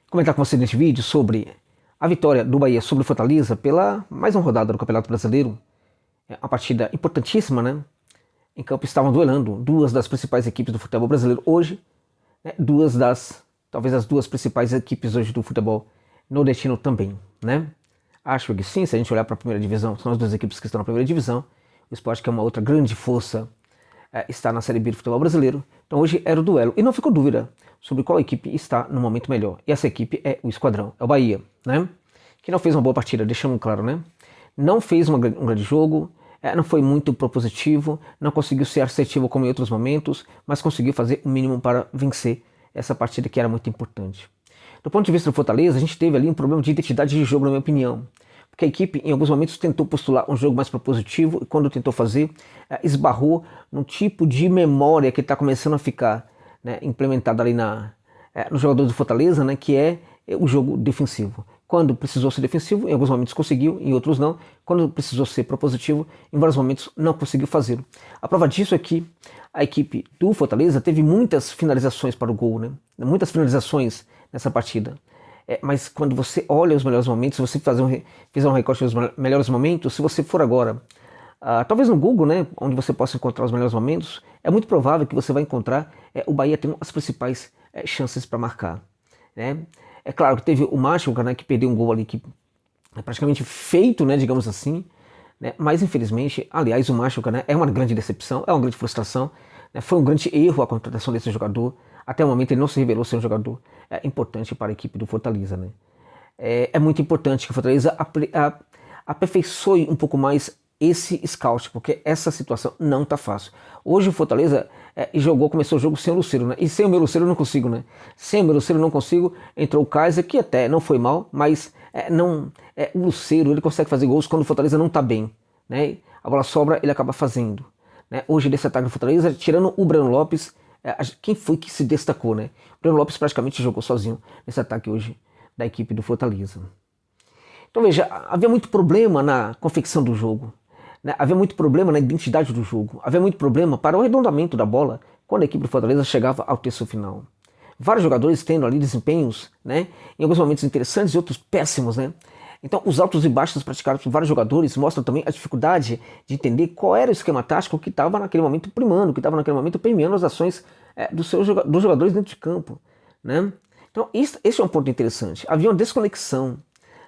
comentar com você neste vídeo sobre a vitória do Bahia sobre o Fortaleza pela mais uma rodada do Campeonato Brasileiro. É uma partida importantíssima, né? Em campo estavam duelando duas das principais equipes do futebol brasileiro hoje, né? Talvez as duas principais equipes hoje do futebol nordestino também, né? Acho que sim, se a gente olhar para a primeira divisão, são as duas equipes que estão na primeira divisão. O Sport, que é uma outra grande força, está na Série B do futebol brasileiro. Então hoje era o duelo. E não ficou dúvida sobre qual equipe está no momento melhor. E essa equipe é o Esquadrão, é o Bahia, né? Que não fez uma boa partida, deixando claro, né? Não fez um grande jogo, não foi muito propositivo, não conseguiu ser assertivo como em outros momentos, mas conseguiu fazer o mínimo para vencer essa partida que era muito importante. Do ponto de vista do Fortaleza, a gente teve ali um problema de identidade de jogo, na minha opinião. Porque a equipe, em alguns momentos, tentou postular um jogo mais propositivo e quando tentou fazer, esbarrou num tipo de memória que está começando a ficar, né, implementada ali no jogador do Fortaleza, né, que é o jogo defensivo. Quando precisou ser defensivo, em alguns momentos conseguiu, em outros não. Quando precisou ser propositivo, em vários momentos não conseguiu fazer. A prova disso é que a equipe do Fortaleza teve muitas finalizações para o gol, né? Muitas finalizações nessa partida. Mas quando você olha os melhores momentos, se você fizer um recorte dos melhores momentos, se você for agora, talvez no Google, né, onde você possa encontrar os melhores momentos, é muito provável que você vai encontrar o Bahia tendo as principais chances para marcar, né? É claro que teve o Machuca, né, que perdeu um gol ali que é praticamente feito, né, digamos assim, né, mas infelizmente, aliás, o Machuca, né, é uma grande decepção, é uma grande frustração, né, foi um grande erro a contratação desse jogador. Até o momento ele não se revelou ser um jogador importante para a equipe do Fortaleza, né? É muito importante que o Fortaleza aperfeiçoe um pouco mais esse scout, porque essa situação não tá fácil. Hoje o Fortaleza começou o jogo sem o Lucero, né? E sem o meu Lucero eu não consigo, né? Sem o meu Lucero eu não consigo. Entrou o Kaiser, que até não foi mal, mas o Lucero ele consegue fazer gols quando o Fortaleza não tá bem, né? A bola sobra, ele acaba fazendo, né? Hoje desse ataque do Fortaleza, tirando o Breno Lopes, quem foi que se destacou, né? O Breno Lopes praticamente jogou sozinho nesse ataque hoje da equipe do Fortaleza. Então veja, havia muito problema na confecção do jogo, né? Havia muito problema na identidade do jogo, havia muito problema para o arredondamento da bola quando a equipe do Fortaleza chegava ao terço final. Vários jogadores tendo ali desempenhos, né, em alguns momentos interessantes e outros péssimos, né? Então os altos e baixos praticados por vários jogadores mostram também a dificuldade de entender qual era o esquema tático que estava naquele momento primando, que estava naquele momento premiando as ações dos jogadores dentro de campo, né? Então esse é um ponto interessante. Havia uma desconexão,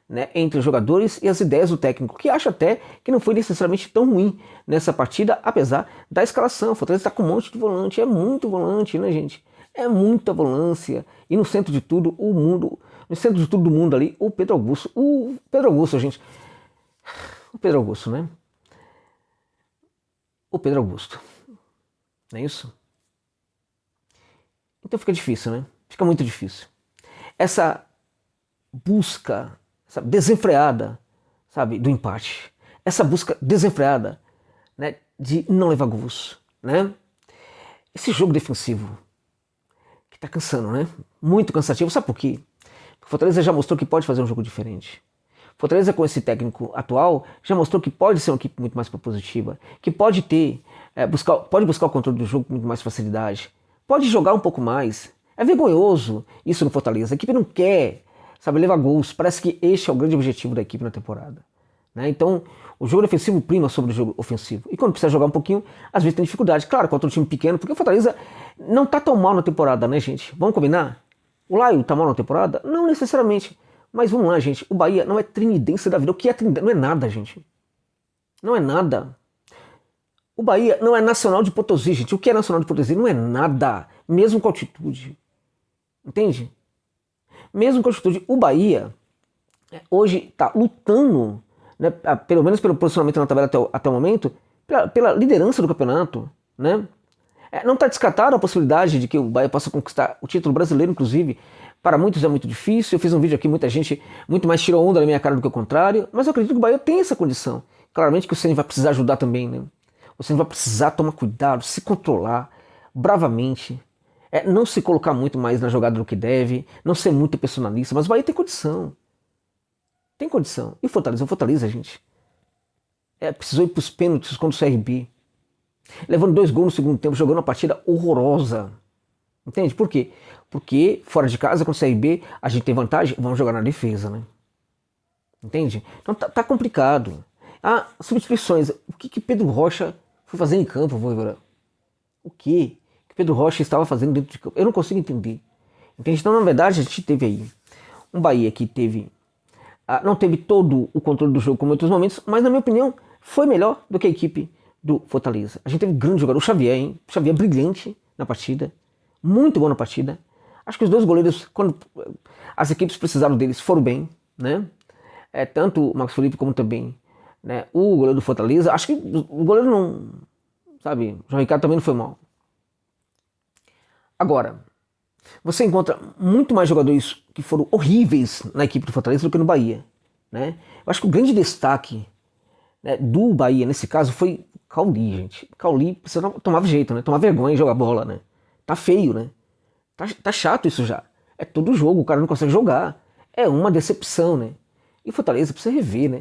né, entre os jogadores e as ideias do técnico, que acha até que não foi necessariamente tão ruim nessa partida, apesar da escalação. O Fortaleza está com um monte de volante, é muito volante, né, gente? É muita volância. E no centro de tudo, no centro de tudo do mundo ali, o Pedro Augusto. O Pedro Augusto, gente. O Pedro Augusto, né? O Pedro Augusto. Não é isso? Então fica difícil, né? Fica muito difícil. Essa busca, sabe, desenfreada, sabe, do empate. Essa busca desenfreada, né, de não levar gols, né? Esse jogo defensivo que tá cansando, né? Muito cansativo. Sabe por quê? Porque o Fortaleza já mostrou que pode fazer um jogo diferente. Fortaleza, com esse técnico atual, já mostrou que pode ser uma equipe muito mais propositiva, que pode pode buscar o controle do jogo com muito mais facilidade, pode jogar um pouco mais. É vergonhoso isso no Fortaleza. A equipe não quer, sabe, levar gols. Parece que este é o grande objetivo da equipe na temporada, né? Então, o jogo defensivo prima sobre o jogo ofensivo. E quando precisa jogar um pouquinho, às vezes tem dificuldade. Claro, contra um time pequeno, porque o Fortaleza não tá tão mal na temporada, né, gente? Vamos combinar? O Laio tá mal na temporada? Não necessariamente. Mas vamos lá, gente. O Bahia não é trinidense da vida. O que é trinidense? Não é nada, gente. Não é nada. O Bahia não é Nacional de Potosí, gente. O que é Nacional de Potosí? Não é nada. Mesmo com altitude. Entende? Mesmo com altitude. O Bahia hoje está lutando, né, pelo menos pelo posicionamento na tabela até o momento, pela liderança do campeonato, né? Não está descartada a possibilidade de que o Bahia possa conquistar o título brasileiro, inclusive. Para muitos é muito difícil. Eu fiz um vídeo aqui, muita gente muito mais tirou onda na minha cara do que o contrário. Mas eu acredito que o Bahia tem essa condição. Claramente que o Ceni vai precisar ajudar também, né? O Ceni vai precisar tomar cuidado, se controlar bravamente. Não se colocar muito mais na jogada do que deve. Não ser muito personalista. Mas o Bahia tem condição. Tem condição. E o Fortaleza, gente. Precisou ir para os pênaltis contra o CRB. Levando 2 gols no segundo tempo, jogando uma partida horrorosa. Entende? Por quê? Porque fora de casa, com o CRB, a gente tem vantagem, vamos jogar na defesa, né? Entende? Então tá complicado. Ah, substituições. O que Pedro Rocha foi fazer em campo, Voivoda? O que Pedro Rocha estava fazendo dentro de campo? Eu não consigo entender. Entende? Então, na verdade, a gente teve aí um Bahia que não teve todo o controle do jogo como em outros momentos, mas na minha opinião foi melhor do que a equipe do Fortaleza. A gente teve um grande jogador, o Xavier, hein? O Xavier brilhante na partida, muito bom na partida. Acho que os dois goleiros, quando as equipes precisaram deles, foram bem, né? Tanto o Marcos Felipe como também, né, o goleiro do Fortaleza. Acho que o goleiro não, sabe, o João Ricardo também não foi mal. Agora, você encontra muito mais jogadores que foram horríveis na equipe do Fortaleza do que no Bahia, né? Eu acho que o grande destaque, né, do Bahia nesse caso foi Cauli, gente. Cauli precisa tomar jeito, né? Tomar vergonha de jogar bola, né? Tá feio, né? Tá chato isso já. É todo jogo, o cara não consegue jogar. É uma decepção, né? E o Fortaleza precisa rever, né?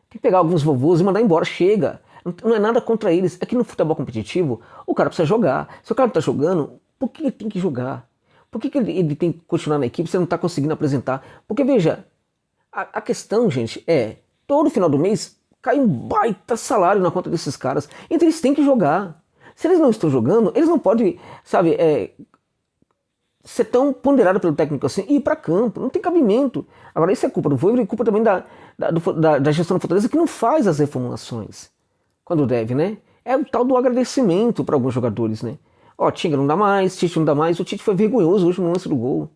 Tem que pegar alguns vovôs e mandar embora, chega. Não é nada contra eles. É que no futebol competitivo, o cara precisa jogar. Se o cara não tá jogando, por que ele tem que jogar? Por que ele tem que continuar na equipe se ele não tá conseguindo apresentar? Porque, veja, a questão, gente, todo final do mês cai um baita salário na conta desses caras. Então eles têm que jogar. Se eles não estão jogando, eles não podem, sabe, ser tão ponderado pelo técnico assim e ir para campo. Não tem cabimento. Agora, isso é culpa do Voivoda e culpa também da gestão do Fortaleza, que não faz as reformulações quando deve, né? É o tal do agradecimento para alguns jogadores, né? Ó, Tinga não dá mais, Tite não dá mais. O Tite foi vergonhoso hoje no lance do gol.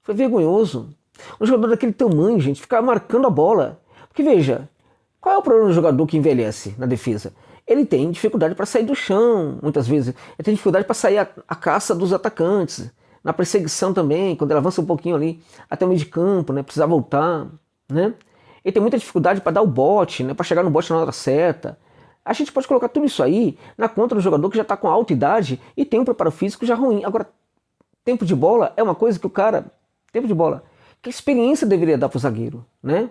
Foi vergonhoso. Um jogador daquele tamanho, gente, ficar marcando a bola. Porque veja, qual é o problema do jogador que envelhece na defesa? Ele tem dificuldade para sair do chão, muitas vezes. Ele tem dificuldade para sair a caça dos atacantes. Na perseguição também, quando ele avança um pouquinho ali até o meio de campo, né? Precisa voltar, né? Ele tem muita dificuldade para dar o bote, né? Para chegar no bote na hora certa. A gente pode colocar tudo isso aí na conta do jogador que já está com alta idade e tem um preparo físico já ruim. Agora, tempo de bola é uma coisa que o cara... Tempo de bola. Que experiência deveria dar para o zagueiro, né?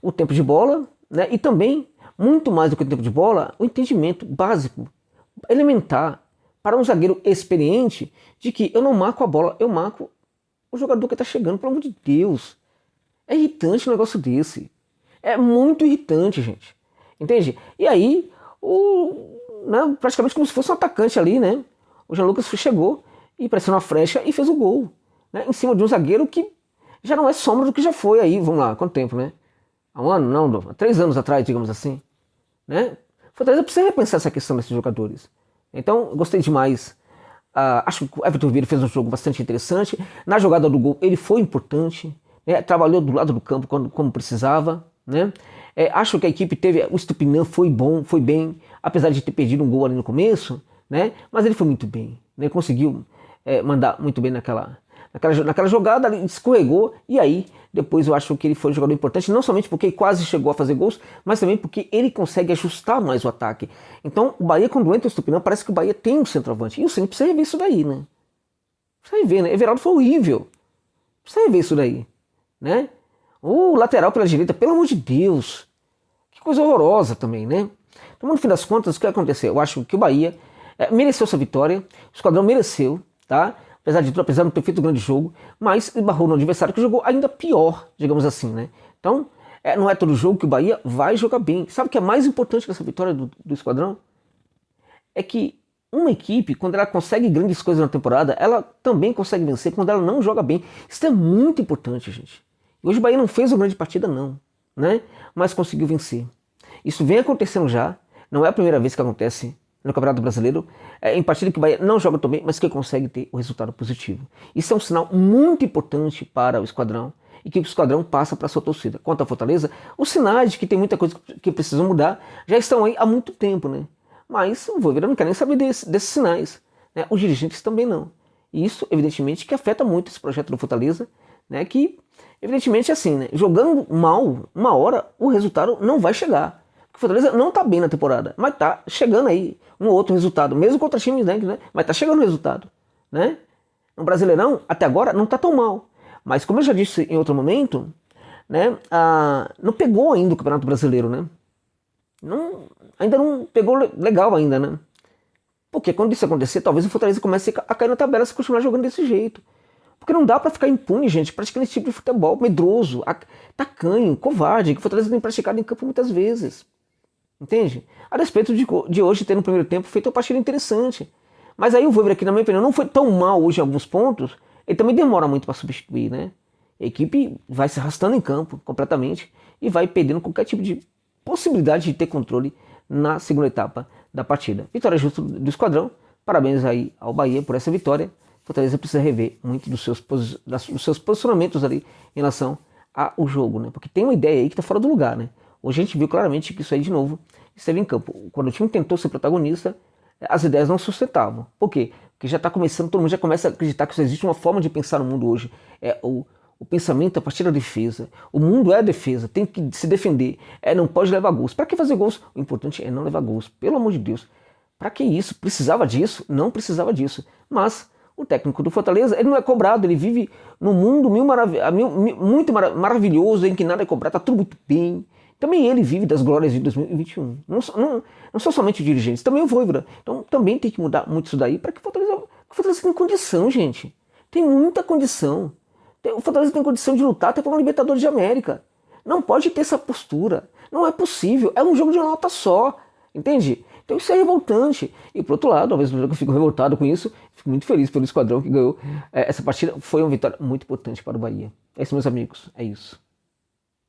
O tempo de bola, né? E também, muito mais do que o tempo de bola, o entendimento básico, elementar, para um zagueiro experiente, de que eu não marco a bola, eu marco o jogador que está chegando, pelo amor de Deus. É irritante um negócio desse. É muito irritante, gente. Entende? E aí, né, praticamente como se fosse um atacante ali, né? O Jean Lucas chegou e pressionou a flecha e fez o gol, né? Em cima de um zagueiro que já não é sombra do que já foi aí, vamos lá, quanto tempo, né? Há um ano? Não, há 3 anos atrás, digamos assim, né? Fortaleza precisa repensar essa questão desses jogadores. Então, gostei demais. Acho que o Everton Ribeiro fez um jogo bastante interessante. Na jogada do gol, ele foi importante, né? Trabalhou do lado do campo como precisava, né? Acho que a equipe teve... O Stupinã foi bom, foi bem, apesar de ter perdido um gol ali no começo, né? Mas ele foi muito bem, né? Conseguiu mandar muito bem naquela jogada, ele escorregou, e aí depois eu acho que ele foi um jogador importante, não somente porque ele quase chegou a fazer gols, mas também porque ele consegue ajustar mais o ataque. Então o Bahia, quando entra o Stupinã, parece que o Bahia tem um centroavante, e o Ceni precisa rever isso daí, né? Precisa rever, né? Everaldo foi horrível, precisa rever isso daí, né? O lateral pela direita, pelo amor de Deus, que coisa horrorosa também, né? Então, no fim das contas, o que aconteceu? Eu acho que o Bahia mereceu essa vitória, o Esquadrão mereceu, tá? Apesar de tudo, apesar de não ter feito um grande jogo, mas barrou no adversário que jogou ainda pior, digamos assim, né? Então, não é todo jogo que o Bahia vai jogar bem. Sabe o que é mais importante dessa vitória do Esquadrão? É que uma equipe, quando ela consegue grandes coisas na temporada, ela também consegue vencer quando ela não joga bem. Isso é muito importante, gente. Hoje o Bahia não fez uma grande partida, não, né? Mas conseguiu vencer. Isso vem acontecendo já, não é a primeira vez que acontece no Campeonato Brasileiro, em partida que o Bahia não joga tão bem, mas que consegue ter o resultado positivo. Isso é um sinal muito importante para o Esquadrão e que o Esquadrão passa para a sua torcida. Quanto à Fortaleza, os sinais de que tem muita coisa que precisam mudar já estão aí há muito tempo, né? Mas o Voivoda não quer nem saber desses sinais, né? Os dirigentes também não. E isso, evidentemente, que afeta muito esse projeto do Fortaleza, né? Que, evidentemente, é assim, né? Jogando mal, uma hora, o resultado não vai chegar. O Fortaleza não tá bem na temporada, mas tá chegando aí um outro resultado, mesmo contra times, né? Mas tá chegando o resultado, né? No Brasileirão, até agora, não tá tão mal. Mas como eu já disse em outro momento, né? Não pegou ainda o Campeonato Brasileiro, né? Ainda não pegou legal ainda, né? Porque quando isso acontecer, talvez o Fortaleza comece a cair na tabela se continuar jogando desse jeito. Porque não dá pra ficar impune, gente, praticando esse tipo de futebol medroso, tacanho, covarde, que o Fortaleza tem praticado em campo muitas vezes. Entende? A despeito de hoje ter no primeiro tempo feito uma partida interessante. Mas aí o Voivoda aqui, na minha opinião, não foi tão mal hoje em alguns pontos, ele também demora muito para substituir, né? A equipe vai se arrastando em campo completamente e vai perdendo qualquer tipo de possibilidade de ter controle na segunda etapa da partida. Vitória justa do esquadrão, parabéns aí ao Bahia por essa vitória. Fortaleza precisa rever muito dos seus posicionamentos ali em relação ao jogo, né? Porque tem uma ideia aí que tá fora do lugar, né? Hoje a gente viu claramente que isso aí de novo esteve em campo. Quando o time tentou ser protagonista, as ideias não sustentavam. Por quê? Porque já está começando, todo mundo já começa a acreditar que existe uma forma de pensar no mundo hoje. O pensamento a partir da defesa. O mundo é a defesa, tem que se defender. Não pode levar gols. Para que fazer gols? O importante é não levar gols. Pelo amor de Deus. Para que isso? Precisava disso? Não precisava disso. Mas o técnico do Fortaleza, ele não é cobrado, ele vive num mundo muito maravilhoso, em que nada é cobrado, tá tudo muito bem. Também ele vive das glórias de 2021. Não são somente os dirigentes, também o Voivoda. Então também tem que mudar muito isso daí para que o Fortaleza tenha condição, gente. Tem muita condição. O Fortaleza tem condição de lutar até pela Libertadores de América. Não pode ter essa postura. Não é possível. É um jogo de uma nota só. Entende? Então isso é revoltante. E por outro lado, talvez eu fico revoltado com isso, fico muito feliz pelo esquadrão que ganhou essa partida. Foi uma vitória muito importante para o Bahia. É isso, meus amigos. É isso.